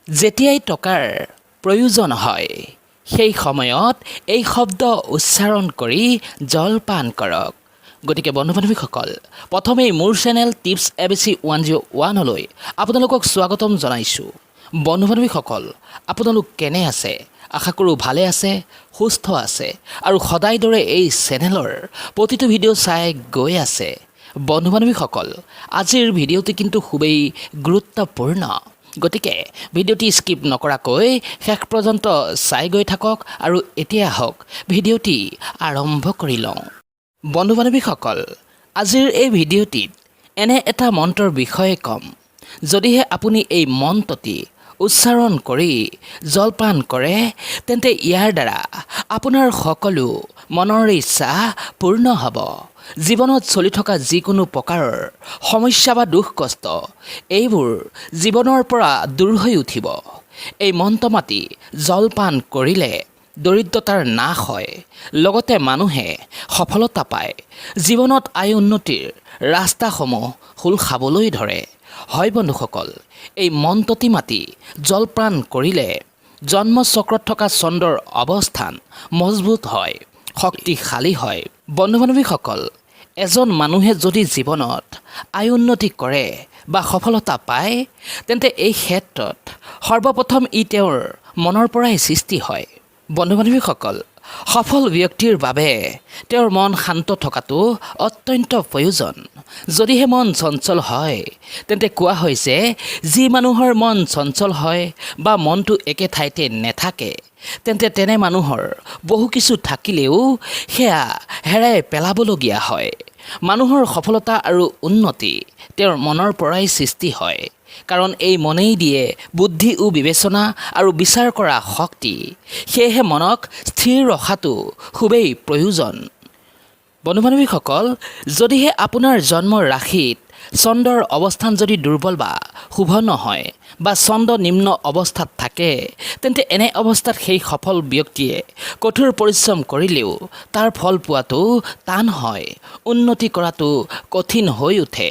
যেতিয়াই টকাৰ প্ৰয়োজন হয় সেই সময়ত এই শব্দ উচ্চাৰণ কৰি জলপান কৰক। গতিকে বন্ধু বান্ধৱীসকল, প্ৰথমেই মোৰ চেনেল টিপছ ABC 101লৈ আপোনালোকক স্বাগতম জনাইছোঁ। বন্ধু বান্ধৱীসকল, আপোনালোক কেনে আছে? আশা কৰোঁ ভালে আছে, সুস্থ আছে আৰু সদায় দৰে এই চেনেলৰ প্ৰতিটো ভিডিঅ' চাই গৈ আছে। বন্ধু বান্ধৱীসকল, আজিৰ ভিডিঅ'টি কিন্তু খুবেই গুৰুত্বপূৰ্ণ। গতিকে ভিডিঅ'টি স্কিপ নকৰাকৈ শেষ পৰ্যন্ত চাই গৈ থাকক আৰু এতিয়া আহক ভিডিঅ'টি আৰম্ভ কৰি লওঁ। বন্ধু বান্ধৱীসকল, আজিৰ এই ভিডিঅ'টিত এনে এটা মন্ত্ৰৰ বিষয়ে ক'ম। যদিহে আপুনি এই মন্ত্ৰটি উচ্চাৰণ কৰি জলপান কৰে, তেন্তে ইয়াৰ দ্বাৰা আপোনাৰ সকলো মনৰ ইচ্ছা পূৰ্ণ হ'ব। জীৱনত চলি থকা যিকোনো প্ৰকাৰৰ সমস্যা বা দুখ কষ্ট এইবোৰ জীৱনৰ পৰা দূৰ হৈ উঠিব। এই মন্ত্ৰ মাতি জলপান কৰিলে দৰিদ্ৰতাৰ নাশ হয়, লগতে মানুহে সফলতা পায়। জীৱনত আয় উন্নতিৰ ৰাস্তাসমূহ খোল খাবলৈ ধৰে। হয় বন্ধুসকল, এই মন্ত্ৰটি মাতি জলপান কৰিলে জন্মচক্ৰত থকা চন্দ্ৰৰ অৱস্থান মজবুত হয়, শক্তিশালী হয়। বন্ধু বান্ধৱীসকল, এজন মানুহে যদি জীৱনত আয় উন্নতি কৰে বা সফলতা পায়, তেন্তে এই ক্ষেত্ৰত সৰ্বপ্ৰথম ই তেওঁৰ মনৰ পৰাই সৃষ্টি হয়। বন্ধু বান্ধৱীসকল, সফল ব্যক্তিৰ বাবে তেওঁৰ মন শান্ত থকাটো অত্যন্ত প্ৰয়োজন। যদিহে মন চঞ্চল হয়, তেন্তে কোৱা হয় যে যি মানুহৰ মন চঞ্চল হয় বা মনটো একে ঠাইতে নেথাকে, তেন্তে তেনে মানুহৰ বহু কিছু থাকিলেও সেয়া হেৰাই পেলাবলগীয়া হয়। মানুহৰ সফলতা আৰু উন্নতি তেওঁৰ মনৰ পৰাই সৃষ্টি হয়, কাৰণ এই মনেই দিয়ে বুদ্ধি ও বিবেচনা আৰু বিচাৰ কৰা শক্তি। সেয়েহে মনক স্থিৰ ৰখাটো খুবেই প্ৰয়োজন। বন্ধু বান্ধৱীসকল, যদিহে আপোনাৰ জন্মৰ ৰাশিত চন্দ্ৰৰ অৱস্থান যদি দুৰ্বল বা শুভ নহয় বা চন্দ্ৰ নিম্ন অৱস্থাত থাকে, তেন্তে এনে অৱস্থাত সেই সফল ব্যক্তিয়ে কঠোৰ পৰিশ্ৰম কৰিলেও তাৰ ফল পোৱাটো টান হয়, উন্নতি কৰাটো কঠিন হৈ উঠে।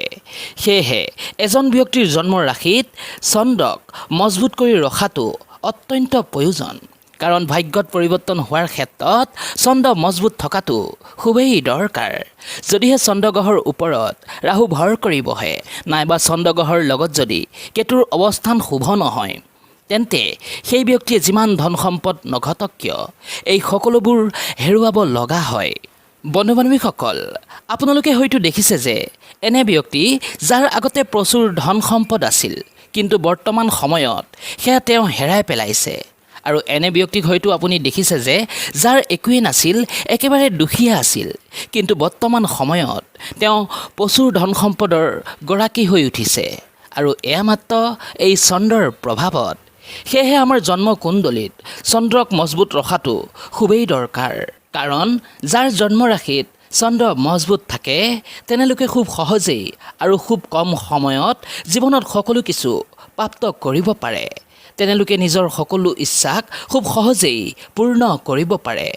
সেয়েহে এজন ব্যক্তিৰ জন্মৰ ৰাশিত চন্দ্ৰক মজবুত কৰি ৰখাটো অত্যন্ত প্ৰয়োজন, কাৰণ ভাগ্যত পৰিৱৰ্তন হোৱাৰ ক্ষেত্ৰত চন্দ্ৰ মজবুত থকাটো খুবেই দৰকাৰ। যদিহে চন্দ্ৰগ্ৰহৰ ওপৰত ৰাহু ভৰ কৰি বহে, নাইবা চন্দ্ৰগ্ৰহৰ লগত যদি কেতুৰ অৱস্থান শুভ নহয়, তেন্তে সেই ব্যক্তিয়ে যিমান ধন সম্পদ নঘটক কিয় এই সকলোবোৰ হেৰুৱাব লগা হয়। বন্ধু বান্ধৱীসকল, আপোনালোকে হয়তো দেখিছে যে এনে ব্যক্তি যাৰ আগতে প্ৰচুৰ ধন সম্পদ আছিল, কিন্তু বৰ্তমান সময়ত সেয়া তেওঁ হেৰাই পেলাইছে। আৰু এনে ব্যক্তিক হয়তো আপুনি দেখিছে যে যাৰ একোৱেই নাছিল, একেবাৰে দুখীয়া আছিল, কিন্তু বৰ্তমান সময়ত তেওঁ প্ৰচুৰ ধন সম্পদৰ গৰাকী হৈ উঠিছে। আৰু এয়া মাত্ৰ এই চন্দ্ৰৰ প্ৰভাৱত। সেয়েহে আমাৰ জন্মকুণ্ডলীত চন্দ্ৰক মজবুত ৰখাটো খুবেই দৰকাৰ, কাৰণ যাৰ জন্মৰাশিত চন্দ্ৰ মজবুত থাকে, তেনেলোকে খুব সহজেই আৰু খুব কম সময়ত জীৱনত সকলো কিছু প্ৰাপ্ত কৰিব পাৰে। তেনেলোকে নিজৰ সকলো ইচ্ছাক খুব সহজেই পূৰ্ণ কৰিব পাৰে,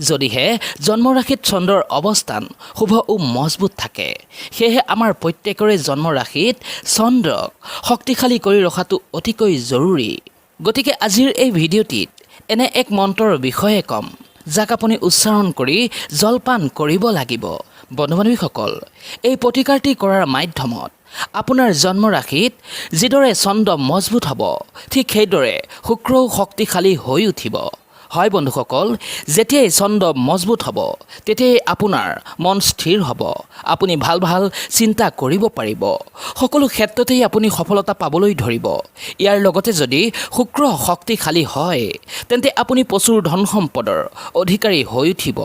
যদিহে জন্মৰাশিত চন্দ্ৰৰ অৱস্থান শুভ ও মজবুত থাকে। সেয়েহে আমাৰ প্ৰত্যেকৰে জন্মৰাশিত চন্দ্ৰক শক্তিশালী কৰি ৰখাটো অতিকৈ জৰুৰী। গতিকে আজিৰ এই ভিডিঅ'টিত এনে এক মন্ত্ৰৰ বিষয়ে ক'ম, যাক আপুনি উচ্চাৰণ কৰি জলপান কৰিব লাগিব। বন্ধু বান্ধৱীসকল, এই প্ৰতিকাৰটি কৰাৰ মাধ্যমত আপোনাৰ জন্মৰাশিত যিদৰে চন্দ্ৰ মজবুত হ'ব, ঠিক সেইদৰে শুক্ৰও শক্তিশালী হৈ উঠিব। হয় বন্ধুসকল, যেতিয়াই চন্দ্ৰ মজবুত হ'ব, তেতিয়াই আপোনাৰ মন স্থিৰ হ'ব, আপুনি ভাল ভাল চিন্তা কৰিব পাৰিব, সকলো ক্ষেত্ৰতেই আপুনি সফলতা পাবলৈ ধৰিব। ইয়াৰ লগতে যদি শুক্ৰ শক্তিশালী হয়, তেন্তে আপুনি প্ৰচুৰ ধন সম্পদৰ অধিকাৰী হৈ উঠিব,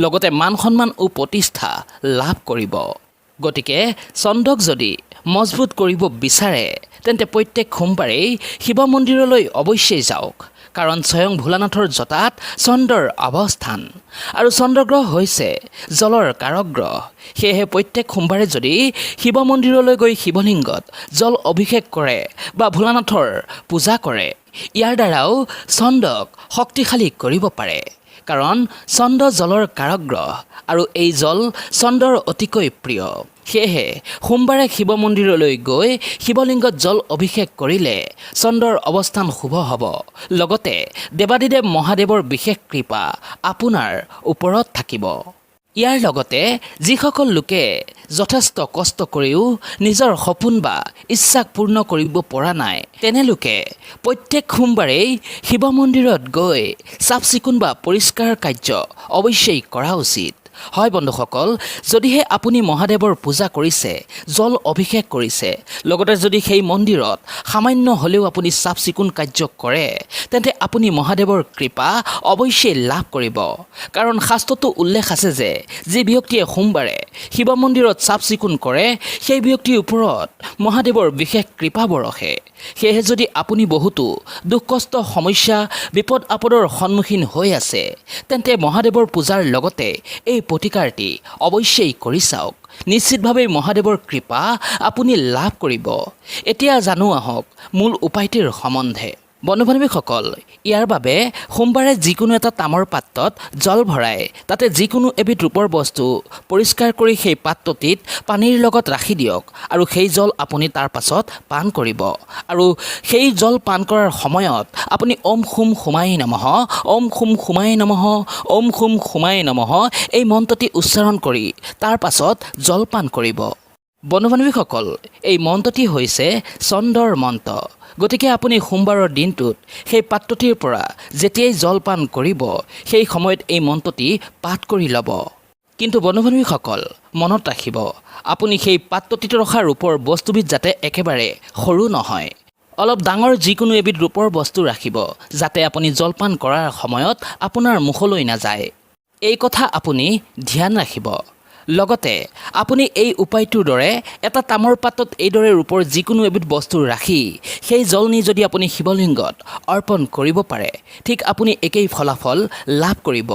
লগতে মান সন্মান ও প্ৰতিষ্ঠা লাভ কৰিব। গতিকে চন্দ্ৰক যদি মজবুত কৰিব বিচাৰে, তেন্তে প্ৰত্যেক সোমবাৰেই শিৱ মন্দিৰলৈ অৱশ্যেই যাওক, কাৰণ স্বয়ং ভোলানাথৰ জটাত চন্দ্ৰৰ অৱস্থান, আৰু চন্দ্ৰগ্ৰহ হৈছে জলৰ কাৰক গ্ৰহ। সেয়েহে প্ৰত্যেক সোমবাৰে যদি শিৱ মন্দিৰলৈ গৈ শিৱলিংগত জল অভিষেক কৰে বা ভোলানাথৰ পূজা কৰে, ইয়াৰ দ্বাৰাও চন্দ্ৰক শক্তিশালী কৰিব পাৰে। কাৰণ চন্দ্ৰ জলৰ কাৰক গ্ৰহ আৰু এই জল চন্দ্ৰৰ অতিকৈ প্ৰিয়। সেয়েহে সোমবাৰে শিৱ মন্দিৰলৈ গৈ শিৱলিংগত জল অভিষেক কৰিলে চন্দ্ৰৰ অৱস্থান শুভ হ'ব। লগতে দেৱাদিদেৱ মহাদেৱৰ বিশেষ কৃপা আপোনাৰ ওপৰত থাকিব। ইয়াৰ লগতে যিসকল লোকে যথেষ্ট কষ্ট কৰিও নিজৰ সপোন বা ইচ্ছাক পূৰ্ণ কৰিব পৰা নাই, তেনেলোকে প্ৰত্যেক সোমবাৰেই শিৱ মন্দিৰত গৈ চাফ চিকুণ বা পৰিষ্কাৰ কাৰ্য অৱশ্যেই কৰা উচিত। হয় বন্ধুসকল, যদিহে আপুনি মহাদেৱৰ পূজা কৰিছে, জল অভিষেক কৰিছে, লগতে যদি সেই মন্দিৰত সামান্য হ'লেও আপুনি চাফ চিকুণ কাৰ্য কৰে, তেন্তে আপুনি মহাদেৱৰ কৃপা অৱশ্যেই লাভ কৰিব। কাৰণ শাস্ত্ৰতো উল্লেখ আছে যে যি ব্যক্তিয়ে সোমবাৰে শিৱ মন্দিৰত চাফ চিকুণ কৰে, সেই ব্যক্তিৰ ওপৰত মহাদেৱৰ বিশেষ কৃপা বৰষে। সেয়েহে যদি আপুনি বহুতো দুখ কষ্ট সমস্যা বিপদ আপদৰ সন্মুখীন হৈ আছে, তেন্তে মহাদেৱৰ পূজাৰ লগতে এই প্ৰতিকাৰটি অৱশ্যেই কৰি চাওক। নিশ্চিতভাৱে মহাদেৱৰ কৃপা আপুনি লাভ কৰিব। এতিয়া জানো আহক মূল উপায়টিৰ সম্বন্ধে। বন্ধু বান্ধৱীসকল, ইয়াৰ বাবে সোমবাৰে যিকোনো এটা তামৰ পাত্ৰত জল ভৰাই তাতে যিকোনো এবিধ ৰূপৰ বস্তু পৰিষ্কাৰ কৰি সেই পাত্ৰটিত পানীৰ লগত ৰাখি দিয়ক আৰু সেই জল আপুনি তাৰ পাছত পান কৰিব। আৰু সেই জল পান কৰাৰ সময়ত আপুনি ওম খুম সুমাই নমঃ, ওম খুম সুমাই নমঃ, ওম খুম সুমাই নমঃ এই মন্ত্ৰটি উচ্চাৰণ কৰি তাৰ পাছত জল পান কৰিব। বন্ধু বান্ধৱীসকল, এই মন্ত্ৰটি হৈছে চন্দ্ৰৰ মন্ত্ৰ। গতিকে আপুনি সোমবাৰৰ দিনটোত সেই পাত্ৰটিৰ পৰা যেতিয়াই জলপান কৰিব, সেই সময়ত এই মন্ত্ৰটি পাঠ কৰি ল'ব। কিন্তু বন্ধু বান্ধৱীসকল, মনত ৰাখিব, আপুনি সেই পাত্ৰটিত ৰখা ৰূপৰ বস্তুবিধ যাতে একেবাৰে সৰু নহয়। অলপ ডাঙৰ যিকোনো এবিধ ৰূপৰ বস্তু ৰাখিব, যাতে আপুনি জলপান কৰাৰ সময়ত আপোনাৰ মুখলৈ নাযায়। এই কথা আপুনি ধ্যান ৰাখিব। লগতে আপুনি এই উপায়টোৰ দৰে এটা তামৰ পাত্ৰত এইদৰে ৰূপৰ যিকোনো এবিধ বস্তু ৰাখি সেই জল নি যদি আপুনি শিৱলিংগত অৰ্পণ কৰিব পাৰে, ঠিক আপুনি একেই ফলাফল লাভ কৰিব।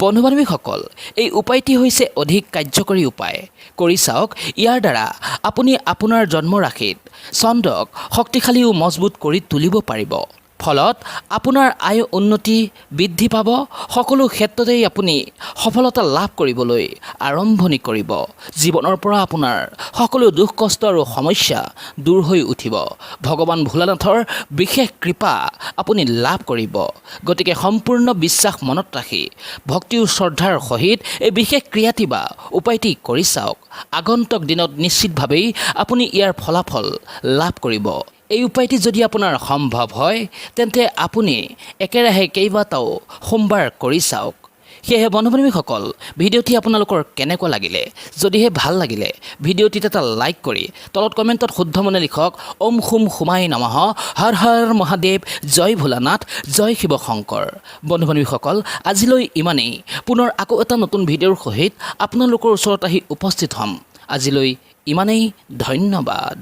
বন্ধু বান্ধৱীসকল, এই উপায়টি হৈছে অধিক কাৰ্যকৰী উপায়। কৰি চাওক, ইয়াৰ দ্বাৰা আপুনি আপোনাৰ জন্ম ৰাশিত চন্দ্ৰক শক্তিশালী ও মজবুত কৰি তুলিব পাৰিব। ফলত আপোনাৰ আয় উন্নতি বৃদ্ধি পাব। সকলো ক্ষেত্ৰতেই আপুনি সফলতা লাভ কৰিবলৈ আৰম্ভণি কৰিব। জীৱনৰ পৰা আপোনাৰ সকলো দুখ কষ্ট আৰু সমস্যা দূৰ হৈ উঠিব। ভগৱান ভোলানাথৰ বিশেষ কৃপা আপুনি লাভ কৰিব। গতিকে সম্পূৰ্ণ বিশ্বাস মনত ৰাখি ভক্তি আৰু শ্ৰদ্ধাৰ সহিত এই বিশেষ ক্ৰিয়াটি বা উপায়টি কৰি চাওক। আগন্তুক দিনত নিশ্চিতভাৱেই আপুনি ইয়াৰ ফলাফল লাভ কৰিব। এই উপায়টি যদি আপোনাৰ সম্ভৱ হয়, তেন্তে আপুনি একেৰাহে কেইবাটাও সোমবাৰ কৰি চাওক। সেয়েহে বন্ধু বান্ধৱীসকল, ভিডিঅ'টি আপোনালোকৰ কেনেকুৱা লাগিলে? যদিহে ভাল লাগিলে ভিডিঅ'টিত এটা লাইক কৰি তলত কমেণ্টত শুদ্ধ মনে লিখক ওম খুম সুমাই নমঃ, হৰ হৰ মহাদেৱ, জয় ভোলানাথ, জয় শিৱ শংকৰ। বন্ধু বান্ধৱীসকল, আজিলৈ ইমানেই। পুনৰ আকৌ এটা নতুন ভিডিঅ'ৰ সহিত আপোনালোকৰ ওচৰত আহি উপস্থিত হ'ম। আজিলৈ ইমানেই। ধন্যবাদ।